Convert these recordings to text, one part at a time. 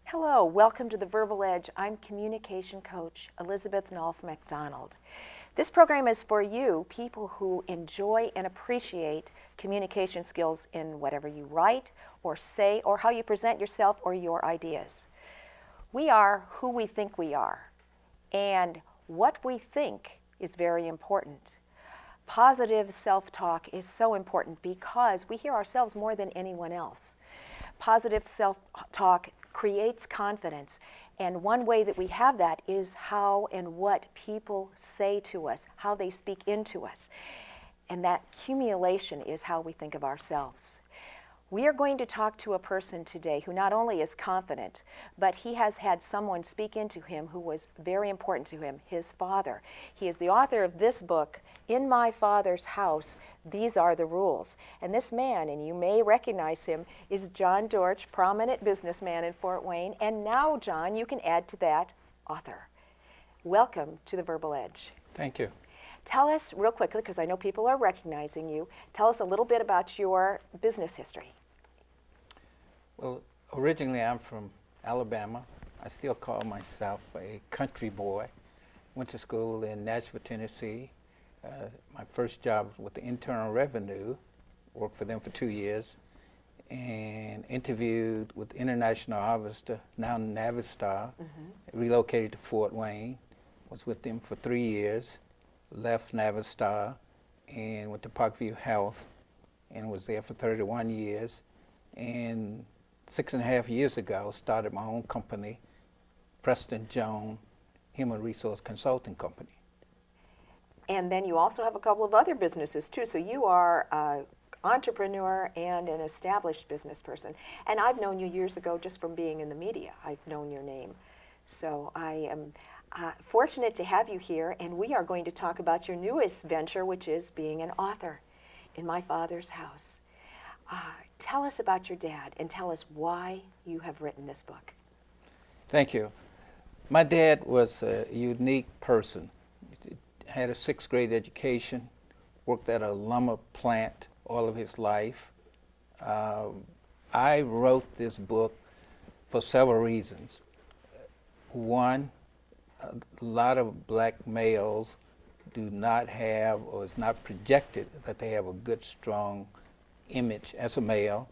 Hello, welcome to the Verbal Edge. I'm communication coach Elizabeth Nulf MacDonald. This program is for you, people who enjoy and appreciate communication skills in whatever you write or say or how you present yourself or your ideas. We are who we think we are, and what we think is very important. Positive self-talk is so important because we hear ourselves more than anyone else. Positive self-talk creates confidence, and one way that we have that is how and what people say to us, how they speak into us. And that accumulation is how we think of ourselves. We are going to talk to a person today who not only is confident, but he has had someone speak into him who was very important to him, his father. He is the author of this book, In My Father's House, These Are the Rules. And this man, and you may recognize him, is John Dortch, prominent businessman in Fort Wayne. And now, John, you can add to that, author. Welcome to the Verbal Edge. Thank you. Tell us real quickly, because I know people are recognizing you, tell us a little bit about your business history. Well, originally I'm from Alabama. I still call myself a country boy. Went to school in Nashville, Tennessee. My first job was with the Internal Revenue. Worked for them for 2 years and interviewed with International Harvester, now Navistar. Relocated to Fort Wayne. Was with them for 3 years. Left Navistar and went to Parkview Health and was there for 31 years. And 6.5 years ago, started my own company, Preston Jones Human Resource Consulting Company. And then you also have a couple of other businesses too. So you are an entrepreneur and an established business person. And I've known you years ago just from being in the media. I've known your name. So I am fortunate to have you here, and we are going to talk about your newest venture, which is being an author in My Father's House. Tell us about your dad and tell us why you have written this book. Thank you. My dad was a unique person. He had a 6th grade education, worked at a lumber plant all of his life. I wrote this book for several reasons. One, a lot of black males do not have, or it's not projected that they have a good, strong image as a male.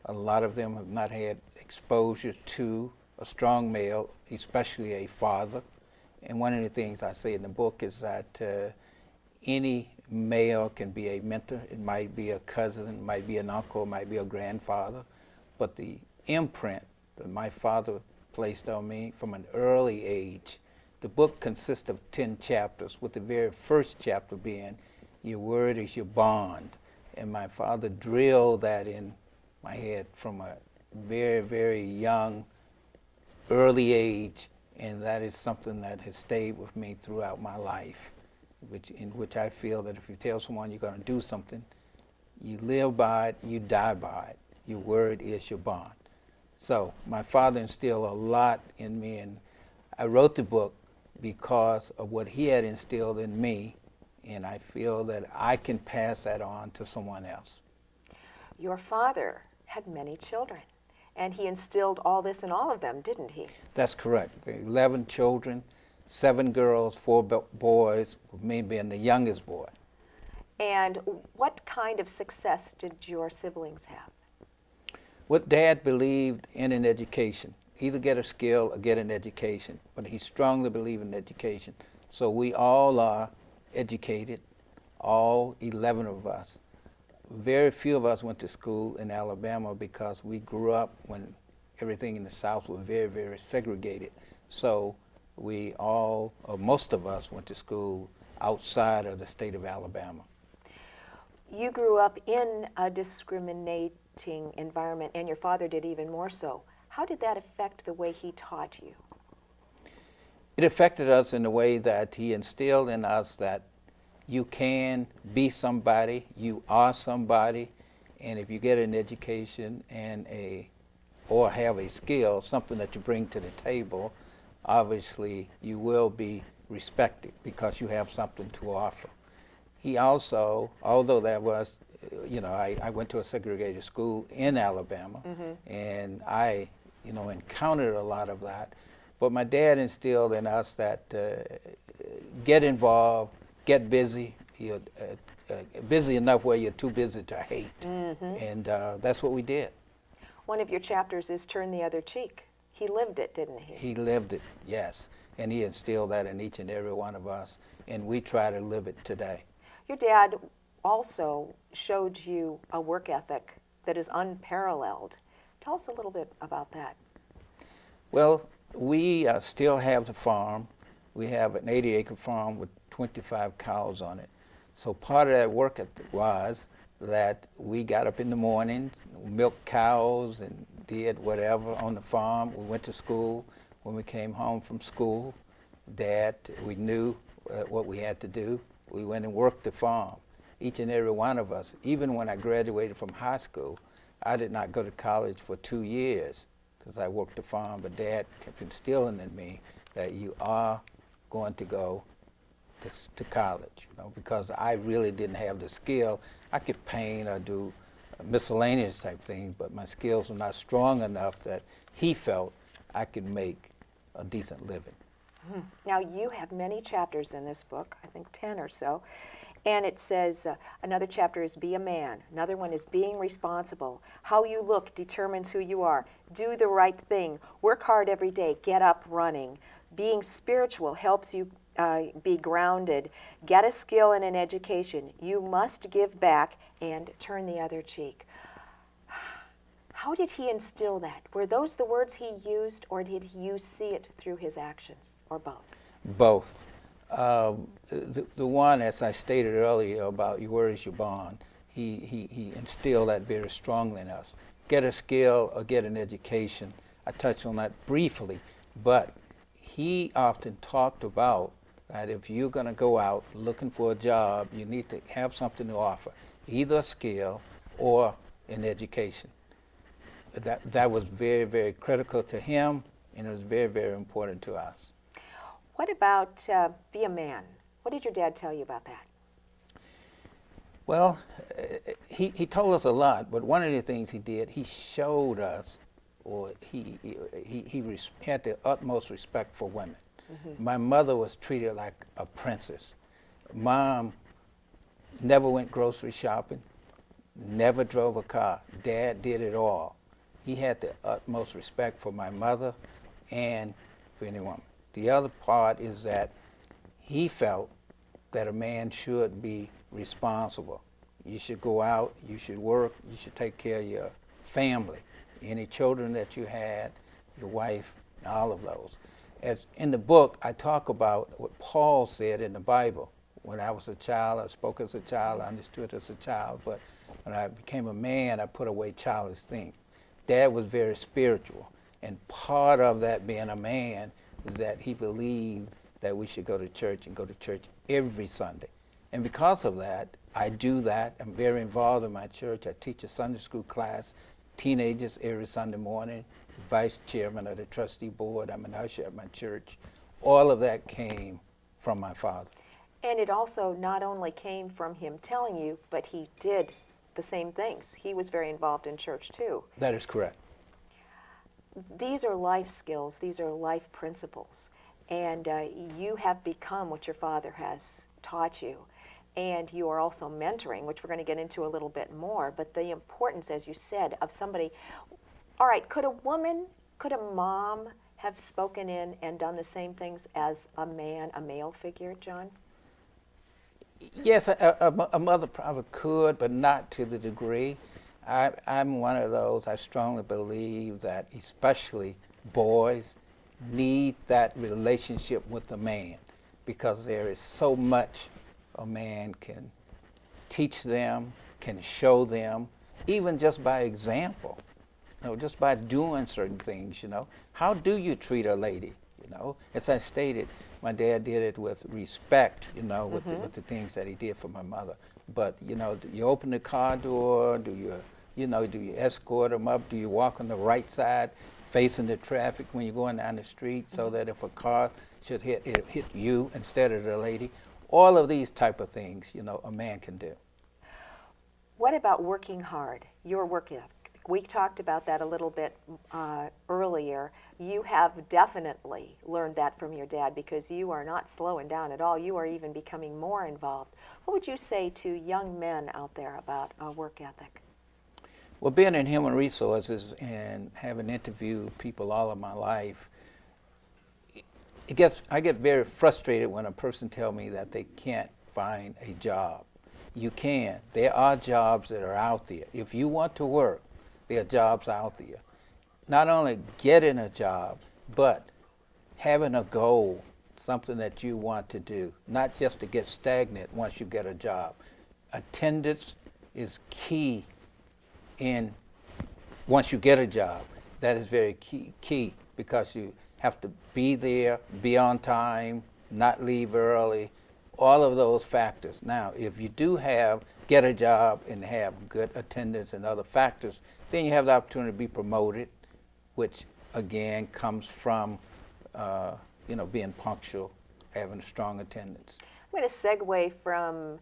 A lot of them have not had exposure to a strong male, especially a father. And one of the things I say in the book is that any male can be a mentor. It might be a cousin, it might be an uncle, it might be a grandfather. But the imprint that my father placed on me from an early age, the book consists of 10 chapters, with the very first chapter being, your word is your bond. And my father drilled that in my head from a very, very young, early age, and that is something that has stayed with me throughout my life, in which I feel that if you tell someone you're going to do something, you live by it, you die by it. Your word is your bond. So my father instilled a lot in me, and I wrote the book because of what he had instilled in me, and I feel that I can pass that on to someone else. Your father had many children, and he instilled all this in all of them, didn't he? That's correct. 11 children, 7 girls, 4 boys, with me being the youngest boy. And what kind of success did your siblings have? What Dad believed in an education, either get a skill or get an education, but he strongly believed in education. So we all are educated, all 11 of us. Very few of us went to school in Alabama because we grew up when everything in the South was very, very segregated. So we all, or most of us, went to school outside of the state of Alabama. You grew up in a discriminating environment, and your father did even more so. How did that affect the way he taught you? It affected us in the way that he instilled in us that you can be somebody, you are somebody, and if you get an education and or have a skill, something that you bring to the table, obviously you will be respected because you have something to offer. He also, although that was, I went to a segregated school in Alabama, and I, encountered a lot of that. But my dad instilled in us that get involved, get busy. You're busy enough where you're too busy to hate, and that's what we did. One of your chapters is Turn the Other Cheek. He lived it, didn't he? He lived it, yes, and he instilled that in each and every one of us, and we try to live it today. Your dad also showed you a work ethic that is unparalleled. Tell us a little bit about that. Well, we still have the farm. We have an 80-acre farm with 25 cows on it. So part of that work ethic was that we got up in the morning, milked cows, and did whatever on the farm. We went to school. When we came home from school, we knew what we had to do. We went and worked the farm, each and every one of us. Even when I graduated from high school, I did not go to college for 2 years because I worked the farm, but Dad kept instilling in me that you are going to go to college, because I really didn't have the skill. I could paint or do miscellaneous type things, but my skills were not strong enough that he felt I could make a decent living. Now, you have many chapters in this book, I think 10 or so, and it says another chapter is Be a Man. Another one is Being Responsible. How you look determines who you are. Do the right thing. Work hard every day. Get up running. Being spiritual helps you be grounded. Get a skill and an education. You must give back and turn the other cheek. How did he instill that? Were those the words he used, or did you see it through his actions, or both? Both. The one, as I stated earlier, about your word is your bond, he instilled that very strongly in us. Get a skill or get an education. I touched on that briefly, but he often talked about that if you're going to go out looking for a job, you need to have something to offer, either a skill or an education. That was very, very critical to him, and it was very, very important to us. What about Be a Man? What did your dad tell you about that? Well, he told us a lot, but one of the things he did, he showed us, or he had the utmost respect for women. My mother was treated like a princess. Mom never went grocery shopping, never drove a car. Dad did it all. He had the utmost respect for my mother and for any woman. The other part is that he felt that a man should be responsible. You should go out, you should work, you should take care of your family, any children that you had, your wife, and all of those. As in the book, I talk about what Paul said in the Bible. When I was a child, I spoke as a child, I understood as a child, but when I became a man, I put away childish things. Dad was very spiritual, and part of that being a man is that he believed that we should go to church and go to church every Sunday. And because of that, I do that. I'm very involved in my church. I teach a Sunday school class, teenagers every Sunday morning, vice chairman of the trustee board. I'm an usher at my church. All of that came from my father. And it also not only came from him telling you, but he did the same things. He was very involved in church too. That is correct. These are life skills. These are life principles. And you have become what your father has taught you. And you are also mentoring, which we're going to get into a little bit more. But the importance, as you said, of somebody. All right, could a mom have spoken in and done the same things as a man, a male figure, John? Yes, a mother probably could, but not to the degree. I'm one of those, I strongly believe that especially boys need that relationship with a man, because there is so much a man can teach them, can show them, even just by example, just by doing certain things, How do you treat a lady, As I stated, my dad did it with respect, with the things that he did for my mother. But, do you open the car door? Do you escort them up? Do you walk on the right side, facing the traffic when you're going down the street, so that if a car should hit you instead of the lady? All of these type of things, a man can do. What about working hard, your work ethic? We talked about that a little bit earlier. You have definitely learned that from your dad, because you are not slowing down at all. You are even becoming more involved. What would you say to young men out there about work ethic? Well, being in human resources and having interviewed people all of my life, I get very frustrated when a person tells me that they can't find a job. You can. There are jobs that are out there. If you want to work, there are jobs out there. Not only getting a job, but having a goal, something that you want to do, not just to get stagnant once you get a job. Attendance is key once you get a job. That is very key because you have to be there, be on time, not leave early, all of those factors. Now, if you do get a job and have good attendance and other factors, then you have the opportunity to be promoted, which again comes from being punctual, having a strong attendance. I'm going to segue from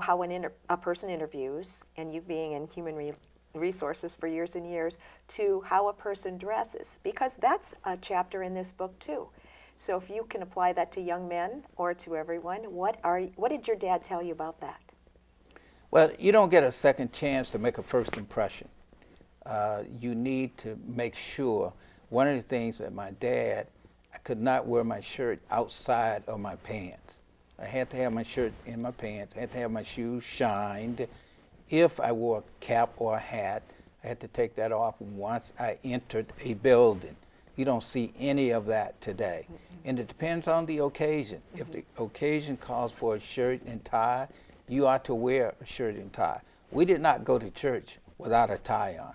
how a person interviews, and you being in human resources for years and years, to how a person dresses, because that's a chapter in this book too. So if you can apply that to young men or to everyone, what did your dad tell you about that? Well, you don't get a second chance to make a first impression. You need to make sure. One of the things that my dad, I could not wear my shirt outside of my pants. I had to have my shirt in my pants. I had to have my shoes shined. If I wore a cap or a hat, I had to take that off once I entered a building. You don't see any of that today. And it depends on the occasion. If the occasion calls for a shirt and tie, you ought to wear a shirt and tie. We did not go to church without a tie on.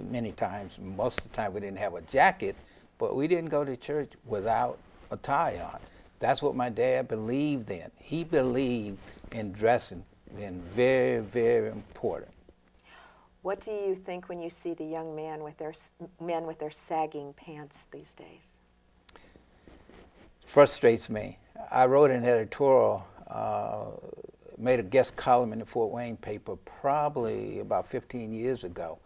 Many times, most of the time we didn't have a jacket, but we didn't go to church without a tie on. That's what my dad believed in. He believed in dressing being very, very important. What do you think when you see the young men with their sagging pants these days? Frustrates me. I wrote an editorial, made a guest column in the Fort Wayne paper probably about 15 years ago.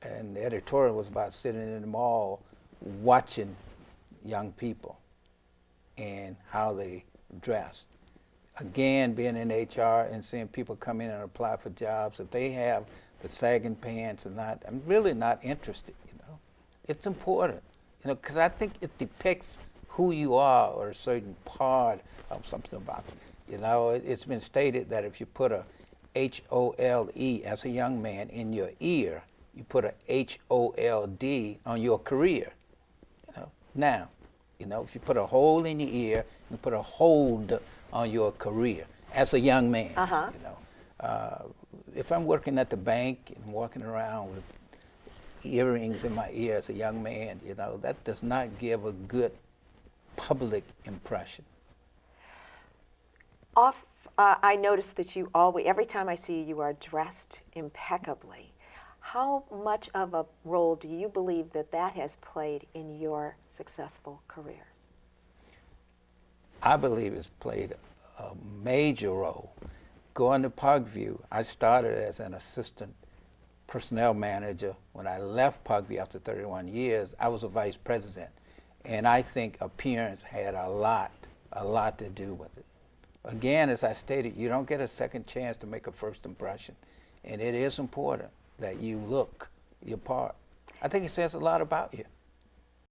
And the editorial was about sitting in the mall watching young people and how they dress. Again, being in HR and seeing people come in and apply for jobs, if they have the sagging pants and I'm really not interested, It's important, because I think it depicts who you are or a certain part of something about you. It's been stated that if you put a HOLE as a young man in your ear, you put a HOLD on your career. Now, if you put a hole in your ear, you put a hold on your career as a young man. If I'm working at the bank and walking around with earrings in my ear as a young man, that does not give a good public impression. I noticed that you always, every time I see you, you are dressed impeccably. How much of a role do you believe that has played in your successful careers? I believe it's played a major role. Going to Parkview, I started as an assistant personnel manager. When I left Parkview after 31 years, I was a vice president. And I think appearance had a lot to do with it. Again, as I stated, you don't get a second chance to make a first impression. And it is important that you look your part. I think it says a lot about you.